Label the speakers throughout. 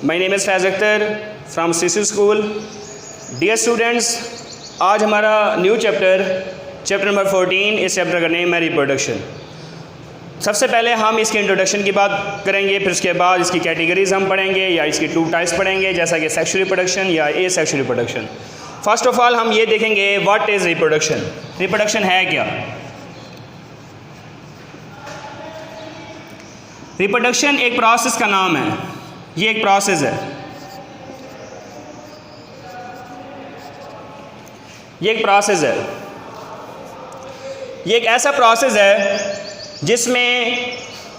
Speaker 1: My name is Faiz Akhtar from CC school. Dear students, आज हमारा new chapter number 14, इस chapter का नेम है रिप्रोडक्शन। सबसे पहले हम इसके इंट्रोडक्शन की बात करेंगे, फिर उसके बाद इसकी कैटेगरीज हम पढ़ेंगे या इसकी 2 टाइप्स पढ़ेंगे, जैसा कि सेक्सुअल रिप्रोडक्शन या asexual reproduction. First of all हम ये देखेंगे व्हाट इज़ रिप्रोडक्शन। रिप्रोडक्शन है क्या? रिप्रोडक्शन एक प्रोसेस का नाम है। ये एक प्रोसेस है। ये एक ऐसा प्रोसेस है जिसमें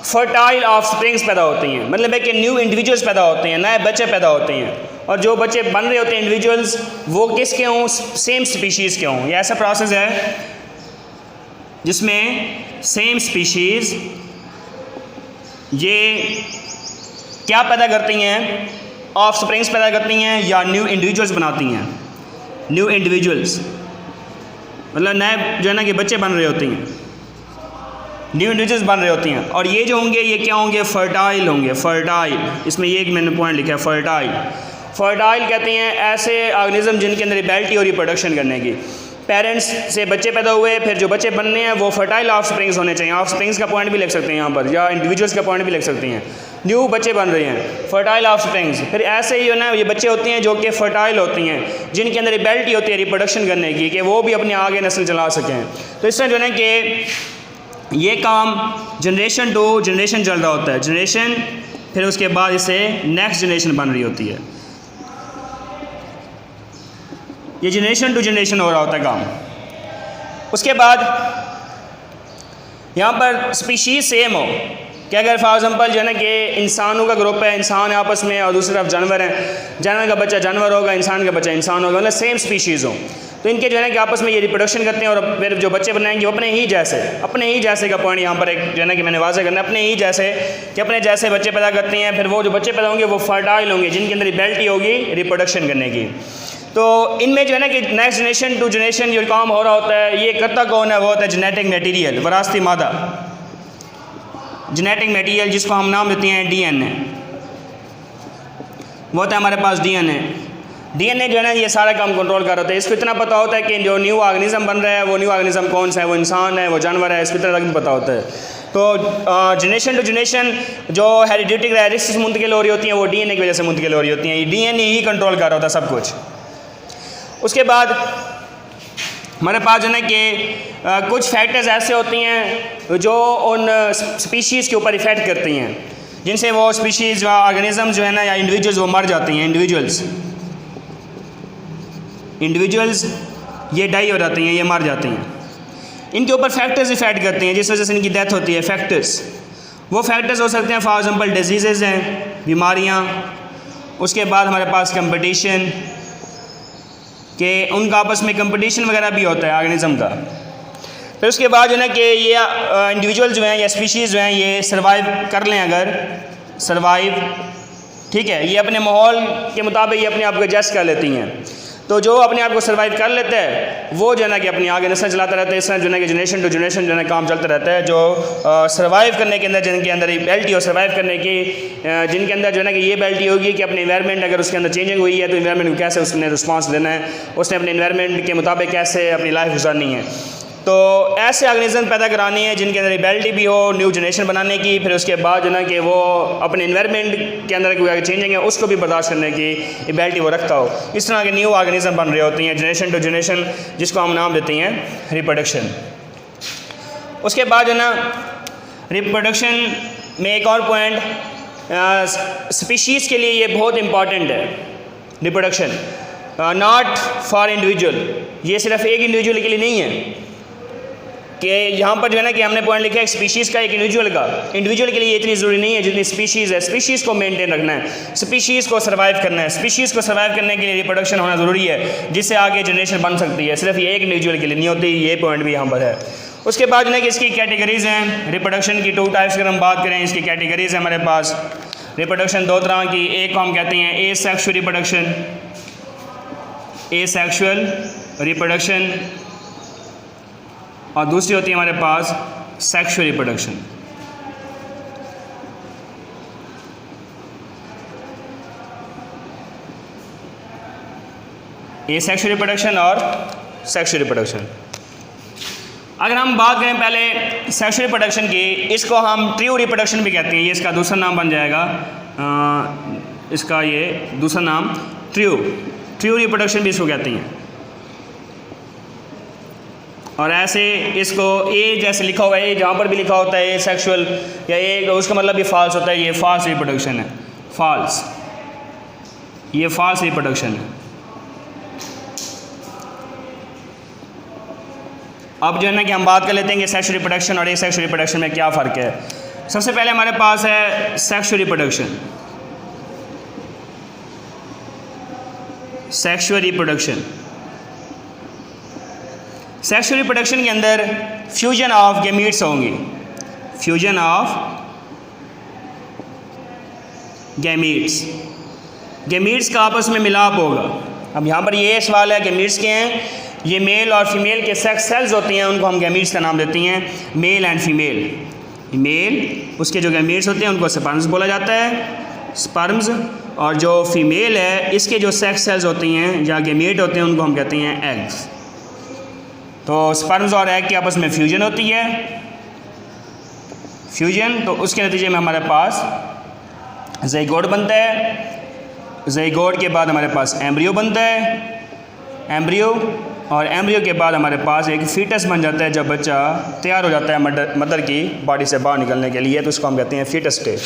Speaker 1: फर्टाइल ऑफस्प्रिंग्स पैदा होती हैं, मतलब है कि न्यू इंडिविजुअल्स पैदा होते हैं, नए बच्चे पैदा होते हैं, और जो बच्चे बन रहे होते हैं इंडिविजुअल्स वो किसके हों? सेम स्पीशीज़ के हों। ये ऐसा प्रोसेस है जिसमें सेम स्पीशीज़ ये क्या पैदा करती हैं? ऑफस्प्रिंग्स पैदा करती हैं या न्यू इंडिविजुअल्स बनाती हैं। न्यू इंडिविजुअल्स मतलब नए जो है ना कि बच्चे बन रहे होते हैं, न्यू इंडिविजुअल्स बन रहे होती हैं, और ये जो होंगे ये क्या होंगे? फर्टाइल होंगे। फर्टाइल, इसमें ये एक मैंने पॉइंट लिखा है, फर्टाइल। फर्टाइल कहते हैं ऐसे ऑर्गेनिज्म जिनके अंदर एबिलिटी और रिप्रोडक्शन करने की। पेरेंट्स से बच्चे पैदा हुए, फिर जो बच्चे बनने हैं वो फर्टाइल ऑफस्प्रिंग्स होने चाहिए। ऑफस्प्रिंग्स का पॉइंट भी लिख सकते हैं यहाँ पर, या इंडिविजुअल्स का पॉइंट भी लिख सकते हैं। न्यू बच्चे बन रहे हैं, फर्टाइल ऑफस्प्रिंग्स। फिर ऐसे ही जो ना ये बच्चे होते हैं जो कि फर्टाइल होती हैं, जिनके अंदर एबिलिटी होती है रिप्रोडक्शन करने की, कि वो भी अपने आगे नस्ल चला सकें। तो इस तरह जो है कि ये काम जनरेशन टू जनरेशन चल रहा होता है। जनरेशन, फिर उसके बाद इससे नेक्स्ट जनरेशन बन रही होती है। ये जनरेशन टू जनरेशन हो रहा होता है काम। उसके बाद यहाँ पर स्पीशीज़ सेम हो, कि अगर फॉर एग्जांपल जो है ना कि इंसानों का ग्रुप है, इंसान है आपस में, और दूसरी तरफ जानवर हैं, जानवर का बच्चा जानवर होगा, इंसान का बच्चा इंसान होगा, मतलब सेम स्पीशीज़ हो, तो इनके जो है ना कि आपस में ये रिप्रोडक्शन करते हैं, और फिर जो बच्चे बनाएंगे वो अपने ही जैसे का पॉइंट यहाँ पर एक जो है ना कि मैंने वाज़ह करना है, अपने जैसे बच्चे पैदा करते हैं। फिर वो जो बच्चे पैदा होंगे वो फर्टाइल होंगे, जिनके अंदर एबिलिटी होगी रिप्रोडक्शन करने की। तो इनमें जो है ना कि नेक्स्ट जनरेशन टू जनरेशन जो काम हो रहा होता है, ये करता कौन है? वो होता है जेनेटिक मटेरियल, वरासती मादा, जेनेटिक मटेरियल, जिसको हम नाम देते हैं डीएनए। वो होता है हमारे पास डीएनए। डीएनए जो है ना ये सारा काम कंट्रोल कर रहा होता है। इसको इतना पता होता है कि जो न्यू ऑर्गेनिज्म बन रहा है वो न्यू ऑर्गेनिज्म कौन सा है, वो इंसान है, वो जानवर है, इसको इतना तक पता होता है। तो जनरेशन टू जनरेशन जो हेरिडिटी कैरेक्टरिस्टिक्स मुंतकिल हो रही होती हैं वो डीएनए की वजह से मुंतकिल हो रही होती हैं। ये डीएनए ही कंट्रोल कर रहा होता है सब कुछ। उसके बाद हमारे पास जो है ना कि कुछ फैक्टर्स ऐसे होती हैं जो उन स्पीशीज़ के ऊपर इफ़ेक्ट करती हैं, जिनसे वो स्पीशीज़ ऑर्गेनिज्म जो है ना या इंडिविजुअल्स वो मर जाती हैं। इंडिविजुअल्स ये डाई हो जाती हैं, ये मर जाती हैं। इनके ऊपर फैक्टर्स इफ़ेक्ट करते हैं जिस वजह से इनकी डेथ होती है। वो फैक्टर्स हो सकते हैं फॉर एग्जांपल डिजीज़ हैं, बीमारियाँ। उसके बाद हमारे पास कंपटीशन, कि उनका आपस में कंपटीशन वगैरह भी होता है ऑर्गेनिज्म का। फिर उसके बाद जो है कि ये इंडिविजुअल जो हैं या स्पीशीज़ जो हैं ये सर्वाइव कर लें, अगर सर्वाइव, ठीक है, ये अपने माहौल के मुताबिक ये अपने आप को एडजस्ट कर लेती हैं। तो जो अपने आप को सर्वाइव कर लेता है वो जो है ना कि अपनी आगे नस्ल चलाता रहता है। इस तरह जो है कि जनरेशन टू जनरेशन जो है काम चलता रहता है। जो सर्वाइव करने के अंदर, जिनके अंदर एबिलिटी हो सर्वाइव करने की, जिनके अंदर जो है ना कि ये एबिलिटी होगी कि अपने इन्वायरमेंट अगर उसके अंदर चेंजिंग हुई है तो इन्वायरमेंट को कैसे उसने रिस्पॉन्स देना है, उसने अपने इन्वायरमेंट के मुताबिक कैसे अपनी लाइफ गुजारनी है। तो ऐसे ऑर्गेनिज्म पैदा करानी है जिनके अंदर एबिलिटी भी हो न्यू जनरेशन बनाने की। फिर उसके बाद जो है ना कि वो अपने इन्वायरमेंट के अंदर कोई चेंजिंग है उसको भी बर्दाश्त करने की एबिलिटी वो रखता हो। इस तरह के न्यू ऑर्गेनिज्म बन रहे होती हैं जनरेशन टू जनरेशन, जिसको हम नाम देते हैं रिप्रोडक्शन। उसके बाद जो है ना रिप्रोडक्शन में एक और पॉइंट, स्पीशीज़ के लिए ये बहुत इंपॉर्टेंट है रिप्रोडक्शन, नॉट फॉर इंडिविजुअल। ये सिर्फ एक इंडिविजुअल के लिए नहीं है कि यहाँ पर जो है ना कि हमने पॉइंट लिखा है स्पीशीज़ का, एक इंडिविजुअल के लिए ये इतनी ज़रूरी नहीं है जितनी स्पीशीज़ है। स्पीशीज़ को मेंटेन रखना है, स्पीशीज़ को सर्वाइव करना है। स्पीशीज़ को सर्वाइव करने के लिए रिप्रोडक्शन होना ज़रूरी है, जिससे आगे जनरेशन बन सकती है। सिर्फ ये एक इंडिविजुअल के लिए नहीं होती, ये पॉइंट भी यहाँ पर है। उसके बाद जो है कि इसकी कैटेगरीज़ हैं रिप्रोडक्शन की, 2 टाइप्स अगर हम बात करें इसकी कैटेगरीज़ है हमारे पास। रिप्रोडक्शन 2 तरह की, एक को हम कहते हैं एसेक्सुअल रिप्रोडक्शन, और दूसरी होती है हमारे पास sexual reproduction. Asexual reproduction और सेक्सुअल रिप्रोडक्शन। अगर हम बात करें पहले सेक्सुअल रिप्रोडक्शन की, इसको हम ट्रू रिप्रोडक्शन भी कहते हैं, ये इसका दूसरा नाम बन जाएगा, इसका ये दूसरा नाम ट्रू रिप्रोडक्शन भी इसको कहते हैं। और ऐसे इसको ए जैसे लिखा हुआ है, जहाँ पर भी लिखा होता है ए सेक्सुअल या ए, उसका मतलब भी फॉल्स होता है, ये फॉल्स रिप्रोडक्शन है, फॉल्स, ये फॉल्स रिप्रोडक्शन है। अब जो है ना कि हम बात कर लेते हैं कि सेक्सुअल रिप्रोडक्शन और ए सेक्सुअल रिप्रोडक्शन में क्या फ़र्क है। सबसे पहले हमारे पास है sexual reproduction. Sexual reproduction, sexual reproduction के अंदर फ्यूजन ऑफ गैमीट्स होंगे, फ्यूजन ऑफ गैमीट्स, गैमीट्स का आपस में मिलाप होगा। अब यहाँ पर ये सवाल है गैमीट्स के हैं, ये मेल और फीमेल के सेक्स सेल्स होती हैं, उनको हम गैमीट्स का नाम देते हैं, मेल एंड फीमेल। मेल उसके जो गैमीट्स होते हैं उनको स्पर्म्स बोला जाता है, स्पर्म्स, और जो फीमेल है इसके जो सेक्स सेल्स होती हैं या गैमीट होते हैं उनको हम कहते हैं एग्स। तो स्पर्म्स और एग की आपस में फ्यूजन होती है, फ्यूजन, तो उसके नतीजे में हमारे पास ज़ाइगोट बनता है, ज़ाइगोट के बाद हमारे पास एम्ब्रियो बनता है, एम्ब्रियो, और एम्ब्रियो के बाद हमारे पास एक फीटस बन जाता है जब बच्चा तैयार हो जाता है मदर की बॉडी से बाहर निकलने के लिए, तो उसको हम कहते हैं फीटस स्टेज।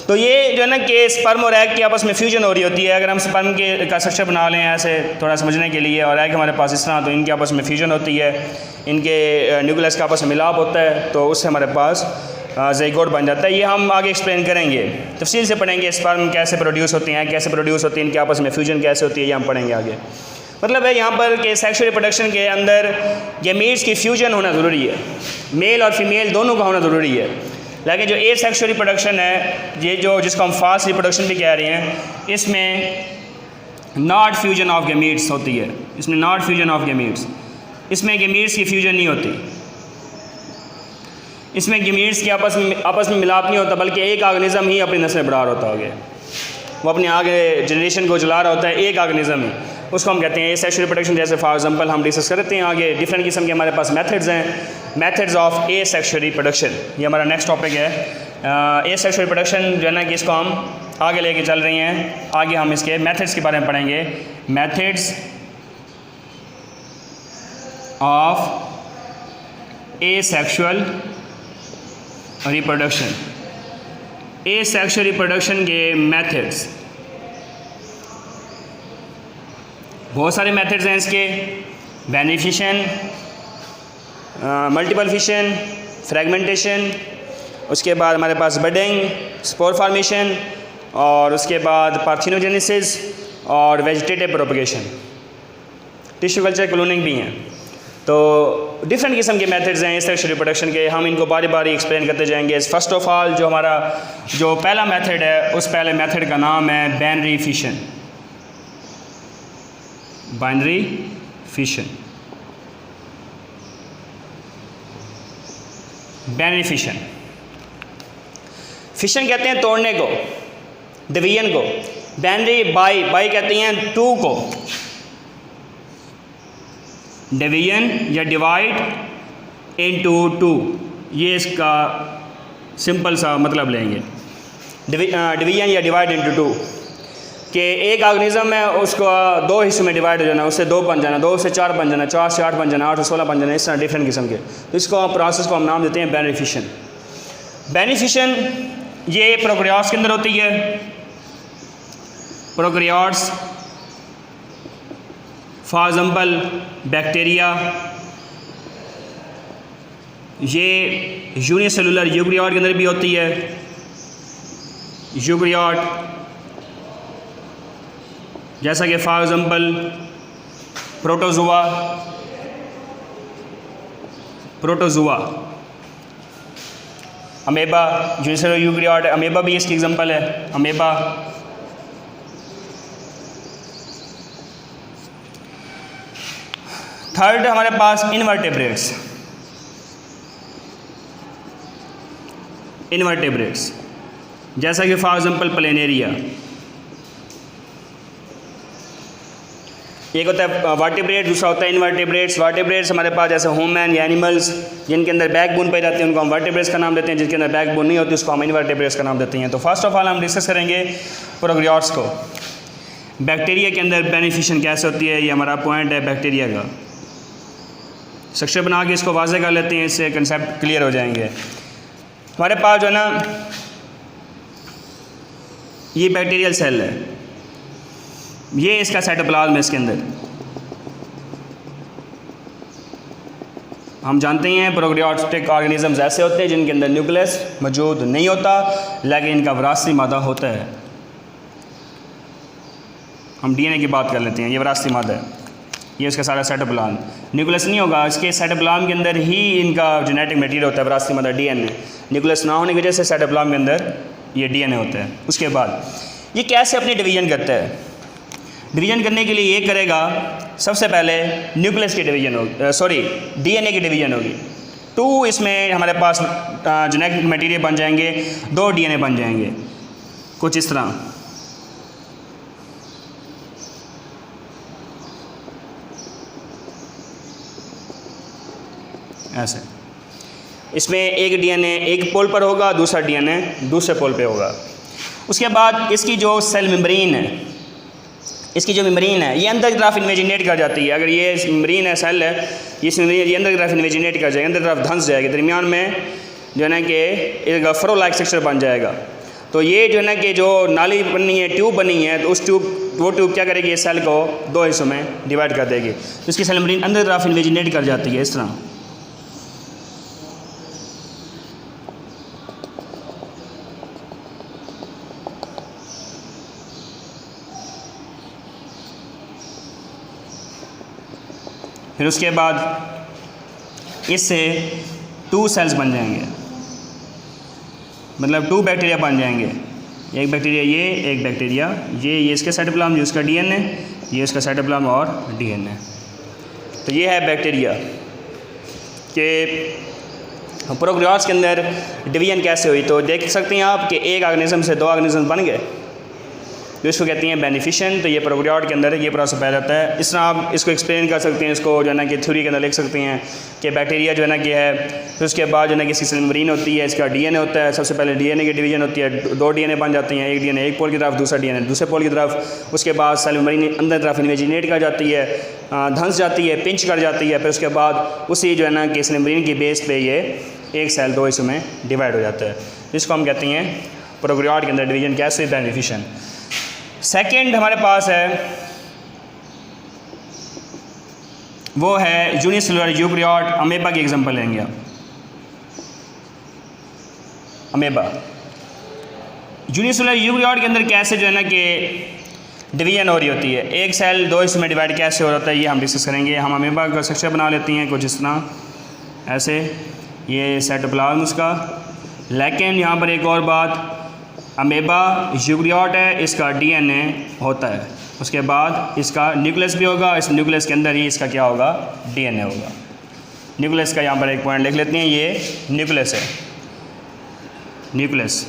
Speaker 1: तो ये जो है ना कि स्पर्म और एग की आपस में फ्यूजन हो रही होती है। अगर हम स्पर्म के का स्ट्रक्चर बना लें ऐसे थोड़ा समझने के लिए, और एग हमारे पास इस तरह, तो इनके आपस में फ्यूजन होती है, इनके न्यूक्लियस का आपस में मिलाप होता है, तो उससे हमारे पास ज़ाइगोट बन जाता है। ये हम आगे एक्सप्लेन करेंगे, तफसील से पढ़ेंगे, स्पर्म कैसे प्रोड्यूस होती हैं, कैसे प्रोड्यूस होती हैं, इनके आपस में फ्यूजन कैसे होती है, ये हम पढ़ेंगे आगे। मतलब है यहाँ पर कि सेक्सुअल रिप्रोडक्शन के अंदर गैमीट्स की फ्यूजन होना ज़रूरी है, मेल और फीमेल दोनों का होना ज़रूरी है। लेकिन जो ए सेक्सुअल रिप्रोडक्शन है, ये जो जिसको हम फास्ट रिप्रोडक्शन भी कह रहे हैं, इसमें नॉट फ्यूजन ऑफ गैमीट्स होती है, इसमें नॉट फ्यूजन ऑफ गैमीट्स, इसमें गैमीट्स की फ्यूजन नहीं होती, इसमें गैमीट्स की आपस में मिलाप नहीं होता, बल्कि एक ऑर्गेनिज्म ही अपनी नस्ल बढ़ा होता है, वो अपने आगे जनरेशन को चला रहा होता है, एक ऑर्गेनिज्म ही, उसको हम कहते हैं ए सेक्सुअल रिप्रोडक्शन। जैसे फॉर एग्जांपल हम डिस्कस करते हैं आगे, डिफरेंट किस्म के हमारे पास मेथड्स हैं, methods of A sexual reproduction, ये हमारा नेक्स्ट टॉपिक है। ए सेक्सुअल रिप्रोडक्शन जो है ना कि इसको हम आगे लेके चल रहे हैं, आगे हम इसके मेथड्स के बारे में पढ़ेंगे, methods of A sexual reproduction, asexual reproduction के मेथड्स, बहुत सारे मेथड्स हैं इसके, binary fission, multiple fission, fragmentation, उसके बाद हमारे पास बडिंग, स्पोर फॉर्मेशन, और उसके बाद पार्थिनोजेनेसिस और vegetative propagation, tissue culture, cloning भी हैं। तो डिफरेंट किस्म के मेथड्स हैं इस सेक्सुअल रिप्रोडक्शन के, हम इनको बारी बारी एक्सप्लेन करते जाएंगे। फर्स्ट ऑफ ऑल जो हमारा जो पहला मेथड है, उस पहले मेथड का नाम है binary fission, binary fission, binary fission, fission कहते हैं तोड़ने को, डिवीजन को, बाइनरी बाई कहते हैं टू को, डिवीजन या डिवाइड इनटू टू, ये इसका सिंपल सा मतलब लेंगे, डिवीजन या डिवाइड इनटू टू, कि एक ऑर्गेनिज्म है उसको दो हिस्सों में डिवाइड हो जाना, उससे दो बन जाना, दो से चार बन जाना, चार से आठ बन जाना, आठ से 16 बन जाना, इस तरह डिफरेंट किस्म के, तो इसको प्रोसेस को हम नाम देते हैं बाइनरी फिशन। बाइनरी फिशन ये प्रोकैरियोट्स के अंदर होती है, प्रोकैरियोट्स फॉर एग्जांपल बैक्टीरिया, ये यूनिसेलुलर यूकैरियोट के अंदर भी होती है, यूकैरियोट जैसा कि for example protozoa, amoeba, unicellular eukaryote, amoeba भी इसकी एग्जांपल है, अमेबा। थर्ड हमारे पास इनवर्टेब्रेट्स, जैसा कि फॉर एग्जांपल प्लेनेरिया, एक होता है वर्टिब्रेट, दूसरा होता है इनवर्टिब्रेट्स। वर्टिब्रेट्स हमारे पास जैसे ह्यूमन या एनिमल्स जिनके अंदर बैकबोन पाई जाती है उनको हम वर्टिब्रेट्स का नाम देते हैं, जिनके अंदर बैकबोन नहीं होती उसको हम इनवर्टिब्रेट्स का नाम देते हैं। तो फर्स्ट ऑफ ऑल हम डिस्कस करेंगे प्रोकैरियोट्स को। बैक्टीरिया के अंदर बेनिफिशिएंट कैसे होती है, ये हमारा पॉइंट है बैक्टीरिया का। स्ट्रक्चर बना के इसको वाज़ेह कर लेते हैं, इससे कंसेप्ट क्लियर हो जाएंगे। हमारे पास जो है ना ये बैक्टीरियल सेल है, ये इसका साइटोप्लाज्म है। इसके अंदर हम जानते हैं प्रोकैरियोटिक ऑर्गेनिजम्स ऐसे होते हैं जिनके अंदर न्यूक्लियस मौजूद नहीं होता लेकिन इनका विरासती मादा होता है। हम डीएनए की बात कर लेते हैं, ये विरासती मादा है, ये इसका सारा साइटोप्लाज्म। न्यूक्लियस नहीं होगा, इसके साइटोप्लाज्म के अंदर ही इनका जेनेटिक मटेरियल होता है, विरासती मादा डीएनए। न्यूक्लियस ना होने की वजह से साइटोप्लाज्म के अंदर ये डीएनए होता है। उसके बाद ये कैसे अपनी डिवीजन करता है, डिवीजन करने के लिए ये करेगा, सबसे पहले न्यूक्लियस की डिवीजन होगी, डीएनए की डिवीजन होगी। 2 इसमें हमारे पास जेनेटिक मटेरियल बन जाएंगे, 2 डीएनए बन जाएंगे, कुछ इस तरह। ऐसे इसमें एक डीएनए एक पोल पर होगा, दूसरा डीएनए दूसरे पोल पे होगा। उसके बाद इसकी जो सेल मेम्ब्रेन है, इसकी जो मेम्ब्रेन है ये अंदर की तरफ इन्वेजिनेट कर जाती है। अगर ये मेम्ब्रेन है, सेल है, ये अंदर की तरफ इन्वेजिनेट कर जाएगी, अंदर की तरफ धंस जाएगी, दरमियान में जो है ना कि एक फ्रो लाइक स्ट्रक्चर बन जाएगा। तो ये जो है ना कि जो नाली बनी है, ट्यूब बनी है, तो उस वो ट्यूब क्या करेगी, इस सेल को 2 हिस्सों में डिवाइड कर देगी। तो इसकी सेल मेम्ब्रेन अंदर की तरफ इन्वेजिनेट कर जाती है इस तरह। फिर उसके बाद इससे 2 सेल्स बन जाएंगे, मतलब 2 बैक्टीरिया बन जाएंगे। एक बैक्टीरिया ये, एक बैक्टीरिया ये इसके साइटोप्लाज्म, इसका डीएनए, ये इसका साइटोप्लाज्म और डीएनए। तो ये है बैक्टीरिया के प्रोकैरियोट्स के अंदर डिवीजन कैसे हुई। तो देख सकते हैं आप कि एक ऑर्गेनिज्म से 2 ऑर्गेनिज्म बन गए, तो इसको कहते हैं बेनिफिशिएंट। तो ये प्रोकैरियोट के अंदर ये प्रोसेस पाया जाता है। इस तरह आप इसको एक्सप्लेन कर सकते हैं, इसको जो है ना कि थ्योरी के अंदर लिख सकते हैं कि बैक्टीरिया जो है ना कि है, फिर उसके बाद जो है ना कि इसकी सेल मेम्ब्रेन होती है, इसका डीएनए होता है। सबसे पहले डीएनए की डिवीजन होती है, 2 डीएनए बन जाते हैं, एक डीएनए एक पोल की तरफ, दूसरा डीएनए दूसरे पोल की तरफ। उसके बाद सेल मेम्ब्रेन अंदर तरफ इन्वेजिनेट कर जाती है, धंस जाती है, पिंच कर जाती है। फिर उसके बाद उसी जो है ना कि सेल मेम्ब्रेन की बेस पे ये एक सेल 2 हिस्सों में डिवाइड हो जाता है। इसको हम कहते हैं प्रोकैरियोट के अंदर डिवीजन कैसे बेनिफिशिएंट। सेकेंड हमारे पास है, वो है यूनिसेलुलर यूकैरियोट। अमेबा की एग्जांपल लेंगे आप। अमेबा यूनिसेलुलर यूकैरियोट के अंदर कैसे जो है ना कि डिवीजन हो रही होती है, एक सेल 2 हिस्सों में डिवाइड कैसे हो जाता है, ये हम डिस्कस करेंगे। हम अमेबा का स्ट्रक्चर बना लेते हैं कुछ इस तरह, ऐसे ये साइटोप्लाज्म उसका। लेकिन यहाँ पर एक और बात, अमेबा यूकैरियोट है, इसका डीएनए होता है, उसके बाद इसका न्यूक्लियस भी होगा, इस न्यूक्लियस के अंदर ही इसका क्या होगा, डीएनए होगा। न्यूक्लियस का यहाँ पर एक पॉइंट लिख लेते हैं, ये न्यूक्लियस है, न्यूक्लियस,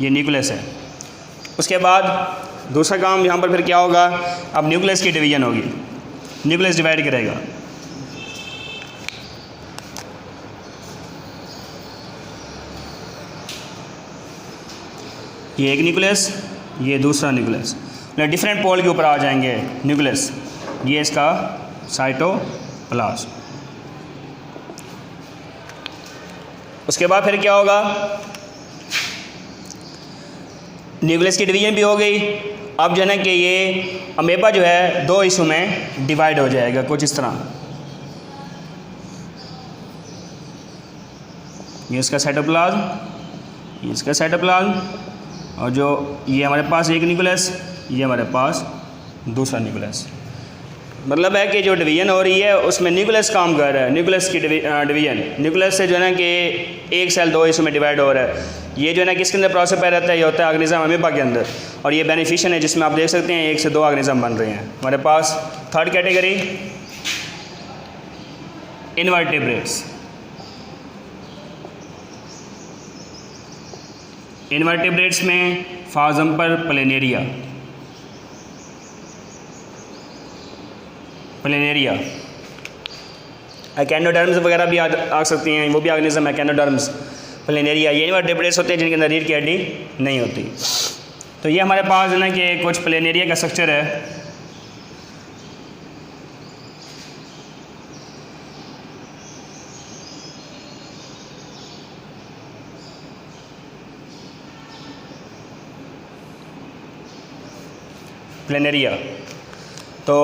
Speaker 1: ये न्यूक्लियस है। उसके बाद दूसरा काम यहाँ पर फिर क्या होगा, अब न्यूक्लियस की डिवीजन होगी, न्यूक्लियस डिवाइड करेगा। ये एक न्यूक्लियस, ये दूसरा न्यूक्लियस, डिफरेंट पोल के ऊपर आ जाएंगे न्यूक्लियस। ये इसका साइटोप्लाज्म। उसके बाद फिर क्या होगा, न्यूक्लियस की डिवीजन भी हो गई। अब जो है ना कि ये अमेबा जो है 2 हिस्सों में डिवाइड हो जाएगा कुछ इस तरह। ये इसका साइटोप्लाज्म, ये इसका साइटोप्लाज्म, और जो ये हमारे पास एक न्यूक्लियस, ये हमारे पास दूसरा न्यूक्लियस। मतलब है कि जो डिवीजन हो रही है उसमें न्यूक्लियस काम कर रहा है। न्यूक्लियस की डिवीजन, न्यूक्लियस से जो है ना कि एक सेल 2 हिस्सों में डिवाइड हो रहा है। ये जो है ना किसके अंदर प्रोसेस पाया रहता है, ये होता है ऑर्गेनिज्म अमेबा के अंदर। और ये बेनिफिशिएंट है, जिसमें आप देख सकते हैं 1 से 2 ऑर्गेनिज्म बन रहे हैं। हमारे पास थर्ड कैटेगरी इनवर्टिब्रेट्स। इनवर्टिब्रेट्स में फॉर एग्जांपल प्लेनेरिया, प्लेनेरिया। एकेनोडर्म्स वगैरह भी आ सकती हैं, वो भी ऑर्गेनिज्म है एकेनोडर्म्स। प्लेनेरिया ये इनवर्टेब्रेट्स होते हैं जिनके अंदर रीढ़ की हड्डी नहीं होती। तो ये हमारे पास है ना कि कुछ प्लेनेरिया का स्ट्रक्चर है। प्लेनेरिया तो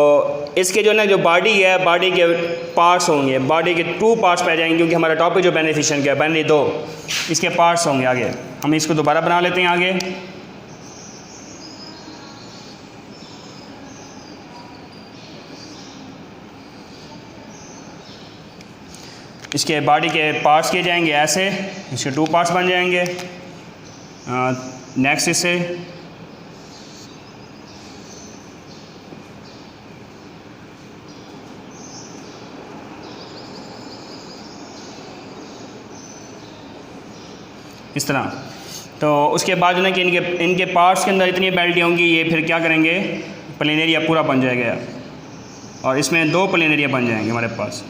Speaker 1: इसके जो ना जो बॉडी है, बॉडी के पार्ट्स होंगे, बॉडी के 2 पार्ट्स पाए जाएंगे क्योंकि हमारा टॉपिक जो बेनिफिशियन का है बाइनरी 2, इसके पार्ट्स होंगे। आगे हम इसको दोबारा बना लेते हैं। आगे इसके बॉडी के पार्ट्स किए जाएंगे ऐसे, इसके 2 पार्ट्स बन जाएंगे। नेक्स्ट इससे इस तरह। तो उसके बाद जो है कि इनके पार्ट्स के अंदर इतनी बेल्टी होंगी, ये फिर क्या करेंगे, प्लेनेरिया पूरा बन जाएगा और इसमें 2 प्लेनेरिया बन जाएंगे हमारे पास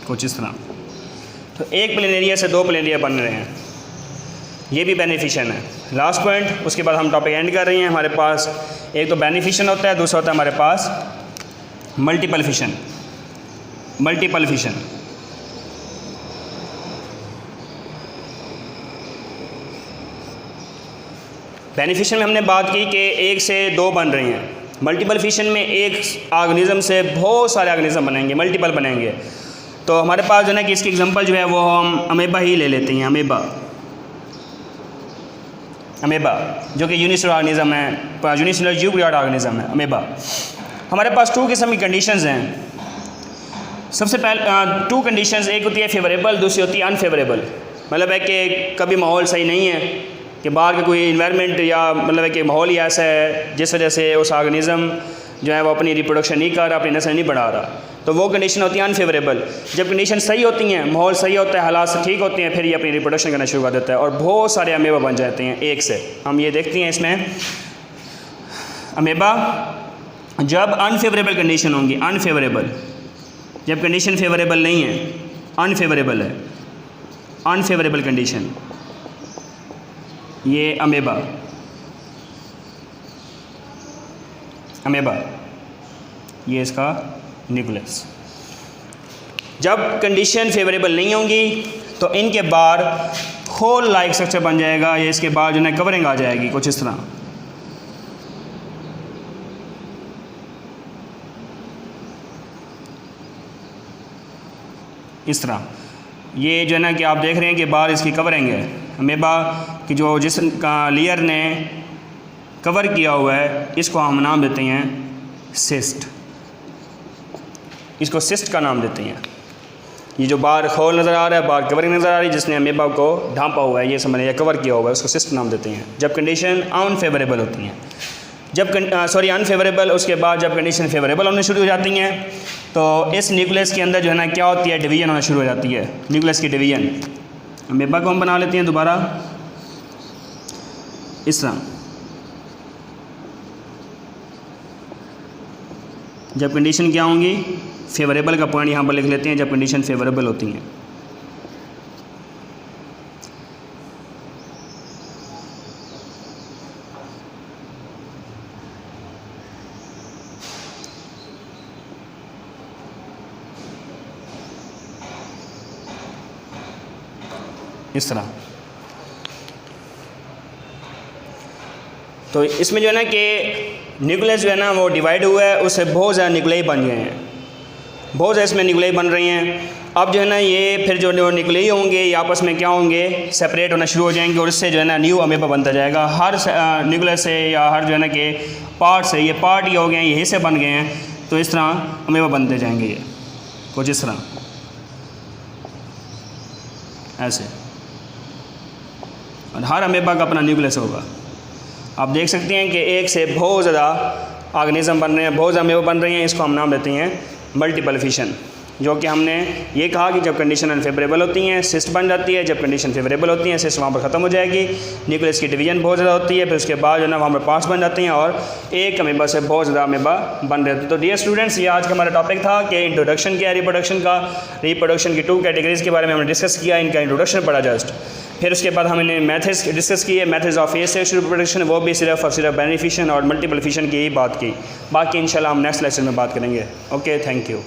Speaker 1: कुछ इस तरह। तो एक प्लेनेरिया से 2 प्लेनेरिया बन रहे हैं, ये भी बेनिफिशियन है। लास्ट पॉइंट, उसके बाद हम टॉपिक एंड कर रहे हैं। हमारे पास एक तो बेनिफिशियन होता है, दूसरा होता है हमारे पास मल्टीपल फिशन। मल्टीपल फिशन बेनिफिशियन में हमने बात की कि 1 से 2 बन रही हैं। मल्टीपल फिशन में एक ऑर्गेनिज्म से बहुत सारे ऑर्गेनिज्म बनेंगे, मल्टीपल बनेंगे। तो हमारे पास जो है कि इसकी एग्जांपल जो है वो हम अमेबा ही ले लेते हैं। अमेबा जो कि यूनिसेलुलर ऑर्गेनिज्म है, यूनिसेलुलर यूकैरियोटिक ऑर्गेनिज्म है अमेबा। हमारे पास 2 किस्म की कंडीशंस हैं। सबसे पहले 2 कंडीशंस, एक होती है फेवरेबल, दूसरी होती है अनफेवरेबल। मतलब है कि कभी माहौल सही नहीं है कि बाहर का कोई इन्वायरमेंट या मतलब है कि माहौल ही ऐसा है जिस वजह से उस ऑर्गेनिज्म जो है वो अपनी रिप्रोडक्शन नहीं कर रहा, अपनी नस्ल नहीं बढ़ा रहा, तो वो कंडीशन होती है अनफेवरेबल। जब कंडीशन सही होती हैं, माहौल सही होता है, हालात ठीक होते हैं, फिर ये अपनी रिप्रोडक्शन करना शुरू कर देता है और बहुत सारे अमेबा बन जाते हैं एक से। हम ये देखते हैं इसमें अमेबा जब अनफेवरेबल कंडीशन होंगी, अनफेवरेबल, जब कंडीशन फेवरेबल नहीं है, अनफेवरेबल है, अनफेवरेबल कंडीशन, ये अमेबा ये इसका न्यूक्लियस। जब कंडीशन फेवरेबल नहीं होंगी तो इनके बाहर होल लाइक स्ट्रक्चर बन जाएगा, ये इसके बाद जो है कवरिंग आ जाएगी कुछ इस तरह। इस तरह ये जो है ना कि आप देख रहे हैं कि बाहर इसकी कवरिंग है। अमेबा की जो जिस्म का लेयर ने कवर किया हुआ है, इसको हम नाम देते हैं सिस्ट। इसको सिस्ट का नाम देते हैं। ये जो बाहर खोल नज़र आ रहा है, बाहर कवरिंग नज़र आ रही है, जिसने अमेबा को ढांपा हुआ है, ये समझ या कवर किया हुआ है, उसको सिस्ट नाम देते हैं। जब कंडीशन अनफेवरेबल होती हैं, अनफेवरेबल, उसके बाद जब कंडीशन फेवरेबल होने शुरू हो जाती हैं तो इस न्यूक्लियस के अंदर जो है ना क्या होती है, डिवीजन होना शुरू हो जाती है, न्यूक्लियस की डिवीजन। अमेबा को हम बना लेते हैं दोबारा इस तरह। जब कंडीशन क्या होंगी, फेवरेबल का पॉइंट यहाँ पर लिख लेते हैं, जब कंडीशन फेवरेबल होती हैं। इस तरह। तो इसमें जो है ना कि न्यूक्लियस जो है ना वो डिवाइड हुआ है, उससे बहुत ज़्यादा न्यूक्लियाई बन गए हैं, बहुत ज़्यादा इसमें न्यूक्लियाई बन रही हैं। अब जो है ना ये फिर जो न्यूक्लियाई होंगे ये आपस में क्या होंगे, सेपरेट होना शुरू हो जाएंगे और इससे जो है ना न्यू अमेबा बनता जाएगा। हर न्यूक्लियस से या हर जो है ना कि पार्ट से, ये पार्ट ही हो गए हैं, ये हिस्से बन गए हैं, तो इस तरह अमेबा बनते जाएंगे ये कुछ इस तरह ऐसे। और हर अमेबा का अपना न्यूक्लियस होगा। आप देख सकते हैं कि एक से बहुत ज़्यादा ऑर्गेनिज्म बन रहे हैं, बहुत ज़्यादा अमेबा बन रही हैं, इसको हम नाम देते हैं मल्टीपल फिशन जो कि हमने ये कहा कि जब कंडीशन अनफेवरेबल होती हैं सिस्ट बन जाती है, जब कंडीशन फेवरेबल होती हैं सिस्ट वहाँ पर ख़त्म हो जाएगी, न्यूक्लियस की डिवीजन बहुत ज़्यादा होती है, फिर उसके बाद जो है ना वहाँ पर पार्ट्स बन जाते हैं और एक अमीबा से बहुत ज़्यादा अमीबा बन रहे थे। तो डियर स्टूडेंट्स, ये आज का हमारा टॉपिक था कि इंट्रोडक्शन क्या है रिप्रोडक्शन का। रिप्रोडक्शन की 2 कैटेगरीज़ के बारे में हमने डिस्कस किया, इनका इंट्रोडक्शन पढ़ा जस्ट। फिर उसके बाद हमने मेथड्स डिस्कस किए, मेथड्स ऑफ एसेक्सुअल रिप्रोडक्शन, वो भी सिर्फ और सिर्फ बेनिफिशियन और मल्टीपल फिशन की ही बात की। बाकी इंशाल्लाह हम नेक्स्ट लेक्चर में बात करेंगे। Okay, thank you.